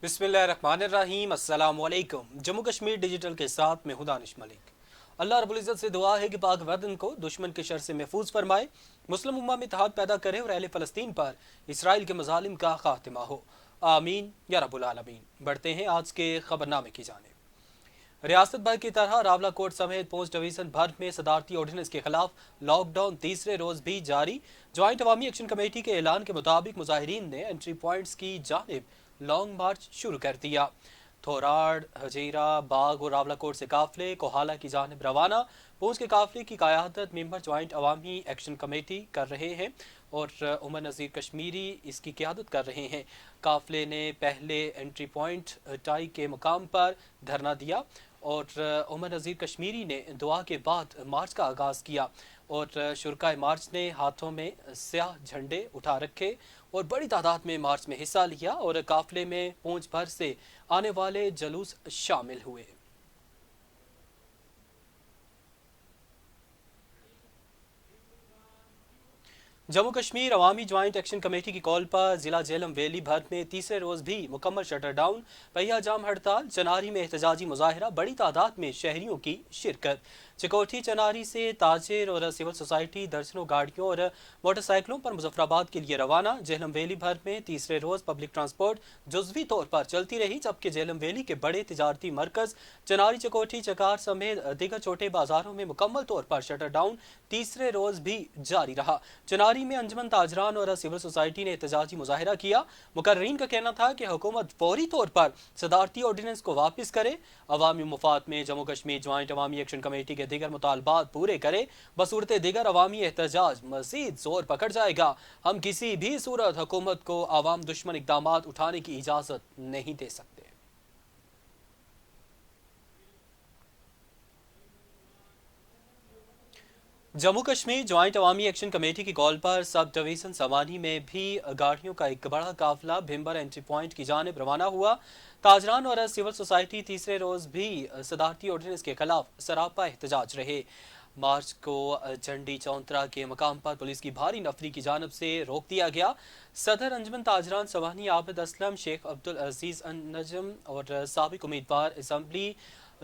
बिस्मिल्लाहिर्रहमानिर्रहीम। अस्सलाम वालेकुम। जम्मू कश्मीर डिजिटल के साथ मैं हूं दानिश मलिक। अल्लाह रब्बुल इज़्ज़त से दुआ है कि पाक वतन को दुश्मन के शर से महफूज फरमाए, मुस्लिम उम्मा में इत्तेहाद पैदा करे और अहले फ़लस्तीन पर इसराइल के मज़ालिम का खात्मा हो। आमीन या रब्बुल आलमीन। बढ़ते हैं आज के खबरनामे की जानिब। रियासत भर की तरह रावलाकोट समेत पोस्ट डिवीजन भर में सदारती ऑर्डिनेंस के खिलाफ लॉकडाउन तीसरे रोज भी जारी। ज्वाइंट अवामी एक्शन कमेटी के ऐलान के मुताबिक मुजाहिरीन ने एंट्री पॉइंट्स की जानिब लॉन्ग मार्च शुरू कर दिया। थोराड, हजीरा, बाग और रावलाकोट से काफले कोहाला की जानिब रवाना। पूंछ के काफले की क़यादत मेंबर ज्वाइंट अवामी एक्शन कमेटी कर रहे हैं और उमर नज़ीर कश्मीरी इसकी क़यादत कर रहे हैं। काफले ने पहले एंट्री पॉइंट टाई के मुकाम पर धरना दिया और उमर नज़ीर कश्मीरी ने दुआ के बाद मार्च का आगाज़ किया और शुरकाए मार्च ने हाथों में स्याह झंडे उठा रखे और बड़ी तादाद में मार्च में हिस्सा लिया और काफले में पूंछ भर से आने वाले जलूस शामिल हुए। जम्मू कश्मीर अवामी ज्वाइंट एक्शन कमेटी की कॉल पर जिला जेलम वैली भर में तीसरे रोज भी मुकम्मल शटर डाउन, पहिया जाम हड़ताल। चनारी में एहतजाजी मुजाहिरा, बड़ी तादाद में शहरियों की शिरकत। चिकोठी चनारी से ताजिर और सिविल सोसाइटी दर्जनों गाड़ियों और मोटरसाइकिलों पर मुजफ्फराबाद के लिए रवाना। जेलम वैली भर में तीसरे रोज पब्लिक ट्रांसपोर्ट जुजवी तौर पर चलती रही, जबकि जेलम वैली के बड़े तिजारती मरकज चनारी, चिकोठी, चकार समेत दीगर छोटे बाजारों में मुकम्मल तौर पर शटर डाउन तीसरे रोज भी जारी रहा। चनारी में अंजुमन ताजरान और सिविल सोसाइटी ने एहतजाजी मुजाहिरा किया। मुकर्रीन का कहना था कि हुकूमत फौरी तौर पर सदारती ऑर्डिनेंस को वापस करे, अवामी मुफाद में जम्मू कश्मीर ज्वाइंट अवामी एक्शन कमेटी के दीगर मुतालबात पूरे करे। बसूरत दीगर अवामी एहतजाज मजीद जोर पकड़ जाएगा। हम किसी भी सूरत हुकूमत को अवाम दुश्मन इकदामात उठाने की इजाजत नहीं दे सकते। जम्मू कश्मीर ज्वाइंट अवामी एक्शन कमेटी की कॉल पर सब डिवीजन सवानी में भी गाड़ियों का एक बड़ा काफिला भिम्बर एंट्री पॉइंट की जानिब रवाना हुआ। ताजरान और सिविल सोसाइटी तीसरे रोज भी सदारती ऑर्डिनेंस के खिलाफ सरापा एहतजाज रहे। मार्च को झंडी चौंतरा के मकाम पर पुलिस की भारी नफरी की जानब से रोक दिया गया। सदर अंजुमन ताजरान सवानी आबिद असलम, शेख अब्दुल अजीज नजम और साबिक उम्मीदवार असम्बली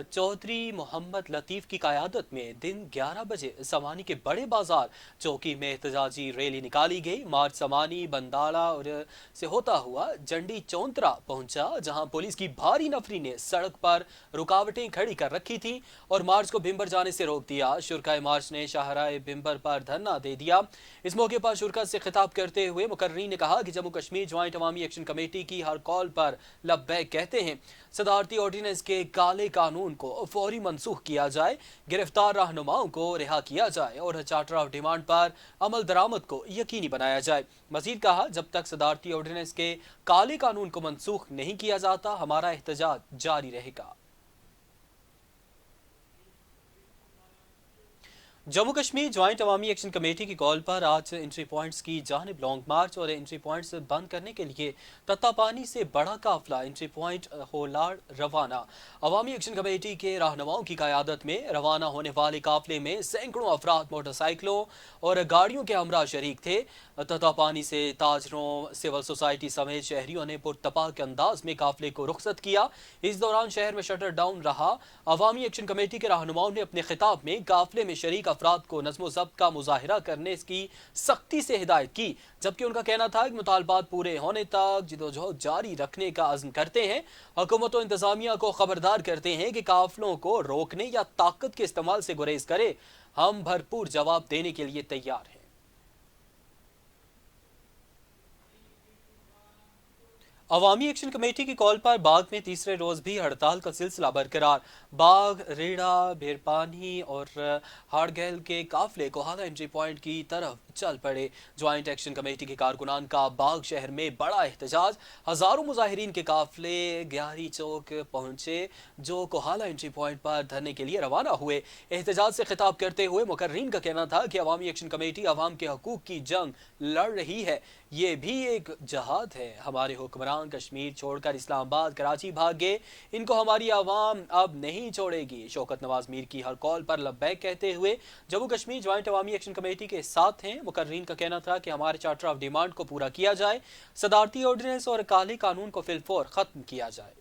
चौधरी मोहम्मद लतीफ़ की क़यादत में दिन 11 बजे सवानी के बड़े बाजार चौकी में एहतजाजी रैली निकाली गई। मार्च सवानी, बंदाला और से होता हुआ जंडी चौंतरा पहुंचा, जहां पुलिस की भारी नफरी ने सड़क पर रुकावटें खड़ी कर रखी थी और मार्च को भिम्बर जाने से रोक दिया। शुरकाए मार्च ने शाहराए भिम्बर पर धरना दे दिया। इस मौके पर शुरकत से खिताब करते हुए मुकर्रीन ने कहा कि जम्मू कश्मीर ज्वाइंट अवामी एक्शन कमेटी की हर कॉल पर लब्बैक कहते हैं। सदारती ऑर्डिनेंस के काले कानून को फौरी मनसूख किया जाए, गिरफ्तार रहनुमाओं को रिहा किया जाए और चार्टर ऑफ डिमांड पर अमल दरामद को यकीनी बनाया जाए। मजीद कहा, जब तक सदारती ऑर्डिनेंस के काले कानून को मनसूख नहीं किया जाता, हमारा एहतजाज जारी रहेगा। जम्मू कश्मीर ज्वाइंट अवामी एक्शन कमेटी की कॉल पर आज एंट्री पॉइंट्स की जानिब लॉन्ग मार्च और एंट्री पॉइंट्स बंद करने के लिए तत्तापानी से बड़ा काफिला एंट्री पॉइंट होलाड़ रवाना। अवामी एक्शन कमेटी के रहनुमाओं की क़यादत में रवाना होने वाले काफिले में सैकड़ों अफराद मोटरसाइकिलों और गाड़ियों के हमरा शरीक थे। तत्तापानी से ताजरों, सिविल सोसाइटी समेत शहरियों ने पुरतपाक अंदाज में काफिले को रुखसत किया। इस दौरान शहर में शटर डाउन रहा। अवामी एक्शन कमेटी के रहनुमाओं ने अपने खिताब में काफिले में शरीक अफराद को नज़्म ज़ब्त का मुजाहिरा करने की सख्ती से हिदायत की, जबकि उनका कहना था कि मुतालबात पूरे होने तक जिदोजहद जारी रखने का अज़्म करते हैं। हुकूमत और इंतजामिया को खबरदार करते हैं कि काफिलों को रोकने या ताकत के इस्तेमाल से गुरेज करे। हम भरपूर जवाब देने के लिए तैयार हैं। अवामी एक्शन कमेटी की कॉल पर बाग में तीसरे रोज भी हड़ताल का सिलसिला बरकरार। बाग, रेड़ा, भेरपानी और हाड़गैल के काफिले कोहाला एंट्री पॉइंट की तरफ चल पड़े। ज्वाइंट एक्शन कमेटी के कारकुनान का बाग शहर में बड़ा एहतजाज। हजारों मुजाहिरीन के काफिले ग्यारी चौक पहुंचे, जो कोहाला एंट्री पॉइंट पर धरने के लिए रवाना हुए। एहतजाज से खिताब करते हुए मुकर्रीन का कहना था कि अवामी एक्शन कमेटी अवाम के हकूक की जंग लड़ रही है। ये भी एक जहाद है। हमारे हुक्मरान कश्मीर छोड़कर इस्लामाबाद कराची भाग गए, इनको हमारी आवाम अब नहीं छोड़ेगी। शौकत नवाज मीर की हर कॉल पर लब्बैक कहते हुए जम्मू कश्मीर ज्वाइंट अवामी एक्शन कमेटी के साथ हैं। मुकर्रीन का कहना था कि हमारे चार्टर ऑफ डिमांड को पूरा किया जाए, सदारती ऑर्डिनेंस और काली कानून को फिलफौर खत्म किया जाए।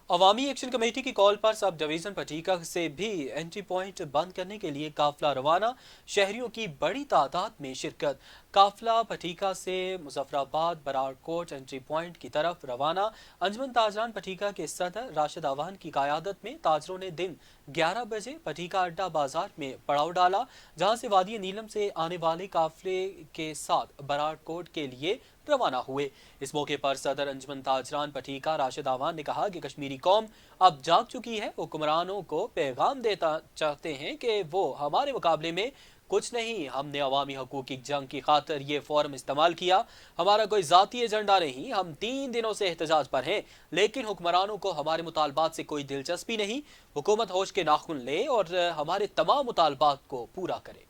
अवामी एक्शन कमेटी की कॉल पर सब डिवीजन पटीका से भी एंट्री पॉइंट बंद करने के लिए काफिला रवाना, शहरियों की बड़ी तादाद में शिरकत। काफिला पटीका से मुजफ्फराबाद बरारकोट एंट्री पॉइंट की तरफ रवाना। अंजुमन ताजरान पटीका के सदर राशिद आवान की क़यादत में ताजरों ने दिन 11 बजे पटीका अड्डा बाजार में पड़ाव डाला, जहां से वादी नीलम से आने वाले काफिले के साथ बरारकोट के लिए रवाना हुए। इस मौके पर सदर अंजुमन ताजरान पटीका राशिद आवान ने कहा कि कश्मीरी कौम अब जाग चुकी है। हुक्मरानों को पैगाम देता चाहते हैं कि वो हमारे मुकाबले में कुछ नहीं। हमने अवामी हकूक की जंग की खातिर ये फोरम इस्तेमाल किया। हमारा कोई जाती एजेंडा नहीं। हम 3 दिनों से एहतजाज पर हैं, लेकिन हुक्मरानों को हमारे मुतालबात से कोई दिलचस्पी नहीं। हुकूमत होश के नाखून ले और हमारे तमाम मुतालबात को पूरा करे।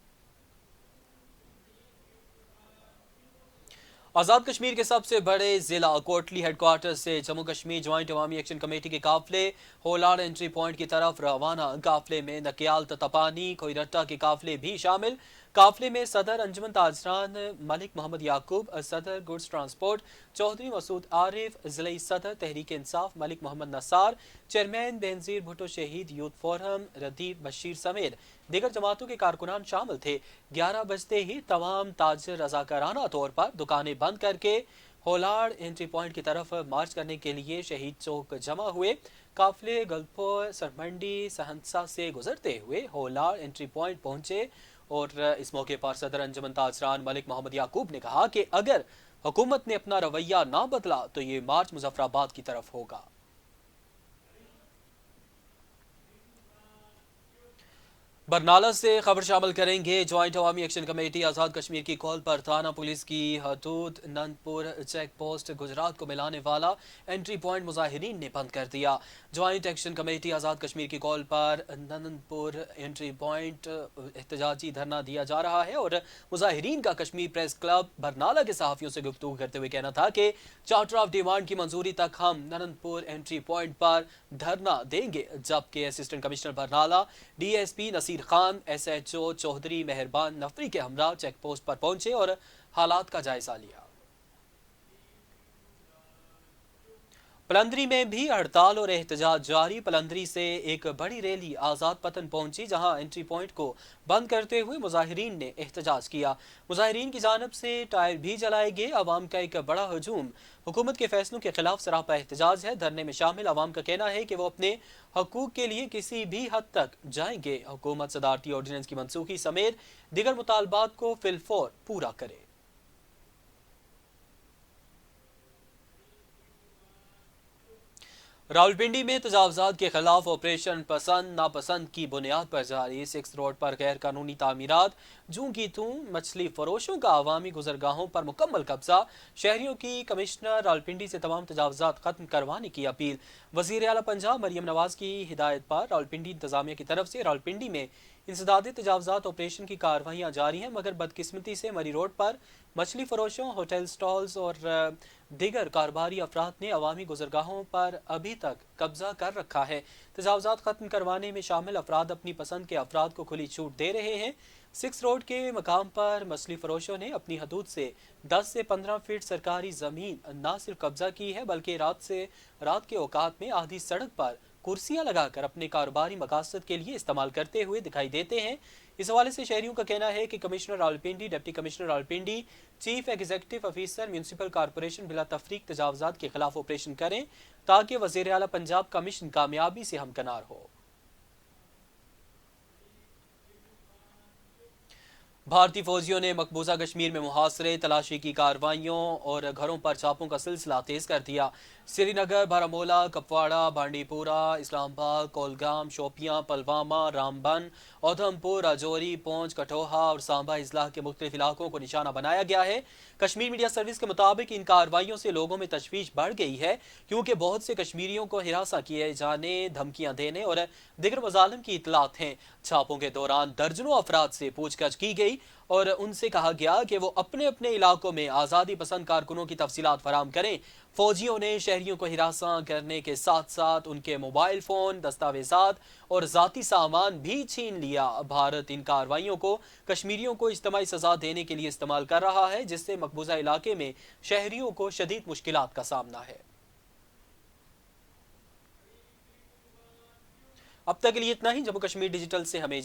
आज़ाद कश्मीर के सबसे बड़े जिला कोटली हेडक्वार्टर से जम्मू कश्मीर ज्वाइंट अवामी एक्शन कमेटी के काफिले होलाड़ एंट्री पॉइंट की तरफ रवाना। काफिले में नकियाल ततापानी कोईरट्टा के काफिले भी शामिल। काफिले में सदर अंजुमन ताजरान मलिक मोहम्मद याकूब, सदर गुड्स ट्रांसपोर्ट चौधरी मसूद आरिफ, जिले सदर तहरीक इंसाफ मलिक मोहम्मद नसार, चेयरमैन बेनजीर भुट्टो शहीद यूथ फोरम रदीफ बशीर समेत दीगर जमातों के कारकुनान शामिल थे। 11 बजते ही तमाम ताजर रजाकाराना तौर पर दुकानें बंद करके होलाड़ एंट्री पॉइंट की तरफ मार्च करने के लिए शहीद चौक जमा हुए। काफिले गलपोर सरमंडी सहंसा से गुजरते हुए होलाड़ एंट्री पॉइंट पहुंचे और इस मौके पर सदर अंजुमन ताजरान मलिक मोहम्मद याकूब ने कहा कि अगर हुकूमत ने अपना रवैया ना बदला तो ये मार्च मुजफ्फराबाद की तरफ होगा। बरनाला से खबर शामिल करेंगे। ज्वाइंट अवामी एक्शन कमेटी आज़ाद कश्मीर की कॉल पर थाना पुलिस की हदूद नंदपुर चेक पोस्ट गुजरात को मिलाने वाला एंट्री पॉइंट मुजाहिरीन ने बंद कर दिया। Joint action committee Azad Kashmir की कॉल पर नंदपुर एंट्री पॉइंट एहतजाजी धरना दिया जा रहा है और मुजाहिरीन का कश्मीर प्रेस क्लब बरनाला के सहाफ़ियों से गुफ्तगू करते हुए कहना था कि चार्टर ऑफ डिमांड की मंजूरी तक हम नंदपुर एंट्री पॉइंट पर धरना देंगे। जबकि assistant commissioner Barnala DSP Naseer Khan SHO Chaudhry Meharban नफरी के हमरा चेक पोस्ट पर पहुंचे और हालात का जायजा लिया। पलंदरी में भी हड़ताल और एहतजाज जारी। पलंदरी से एक बड़ी रैली आज़ाद पतन पहुंची, जहां एंट्री पॉइंट को बंद करते हुए मुजाहिरीन ने एहतजाज किया। मुजाहिरीन की जानब से टायर भी जलाए गए। अवाम का एक बड़ा हजूम हुकूमत के फैसलों के खिलाफ सरापा एहतजाज है। धरने में शामिल अवाम का कहना है कि वो अपने हकूक के लिए किसी भी हद तक जाएंगे। हुकूमत सदारती ऑर्डिनेंस की मनसूखी समेत दीगर मुतालबात को फिलफौर पूरा करे। रावलपिंडी में तजावजात के खिलाफ ऑपरेशन पसंद नापसंद की बुनियाद पर जारी। 6 रोड पर गैर कानूनी तामीरात, जूं की तूं मछली फरोशों का अवामी गुजरगाहों पर मुकम्मल कब्जा। शहरियों की कमिश्नर रावलपिंडी से तमाम तजावजात खत्म करवाने की अपील। वज़ीर आला पंजाब मरियम नवाज की हिदायत पर रावलपिंडी इंतजामिया की तरफ से रावलपिंडी में इंसदादे तजावजात ऑपरेशन की कार्रवाइयाँ जारी हैं, मगर बदकिस्मती से मरी रोड पर मछली फरोशों, होटल स्टॉल्स और दीगर कारोबारी अफराद ने अवामी गुजरगाहों पर अभी तक कब्जा कर रखा है। तजावजात खत्म करवाने में शामिल अफराद अपनी पसंद के अफराद को खुली छूट दे रहे हैं। 6 रोड के मकाम पर मछली फरोशों ने अपनी हदूद से 10 से 15 फीट सरकारी जमीन न सिर्फ कब्जा की है, बल्कि रात के औकात में आधी सड़क पर कुर्सियां लगाकर अपने कारोबारी मकासद के लिए इस्तेमाल करते हुए दिखाई देते हैं। इस हवाले से शहरियों का कहना है कि commissioner Rawalpindi, deputy commissioner Rawalpindi, chief executive officer municipal corporation बिला तफरीक तजावजात के खिलाफ ऑपरेशन करें, ताकि वज़ीर आला पंजाब का मिशन कामयाबी से हमकनार हो। भारतीय फौजियों ने मकबूजा कश्मीर में मुहासरे, तलाशी की कार्रवाइयों और घरों पर छापों का सिलसिला तेज कर दिया। श्रीनगर, बारामूला, कपवाड़ा, बांडीपुरा, इस्लामाबाद, कोलगाम, शोपियां, पुलवामा, रामबन उधमपुर, राजौरी, पौंच, कठोहा और सांबा अजला के मुख्तलिफ इलाकों को निशाना बनाया गया है। कश्मीर मीडिया सर्विस के मुताबिक इन कार्रवाइयों से लोगों में तशवीश बढ़ गई है, क्योंकि बहुत से कश्मीरियों को हिरासा किए जाने, धमकियां देने और दिगर मजालिम की इतलात हैं। छापों के दौरान दर्जनों अफराद से पूछताछ की गई और उनसे कहा गया कि वो अपने अपने इलाकों में आज़ादी पसंद कारकुनों की तफसीलात फराहम करें। फौजियों ने शहरियों को हिरासा करने के साथ साथ उनके मोबाइल फ़ोन, दस्तावेजात और ज़ाती सामान भी छीन लिया। भारत इन कार्रवाइयों को कश्मीरियों को इज्तिमाई सज़ा देने के लिए इस्तेमाल कर रहा है, जिससे मकबूजा इलाके में शहरियों को शदीद मुश्किलात का सामना है। अब तक के लिए इतना ही। जम्मू कश्मीर डिजिटल से हमें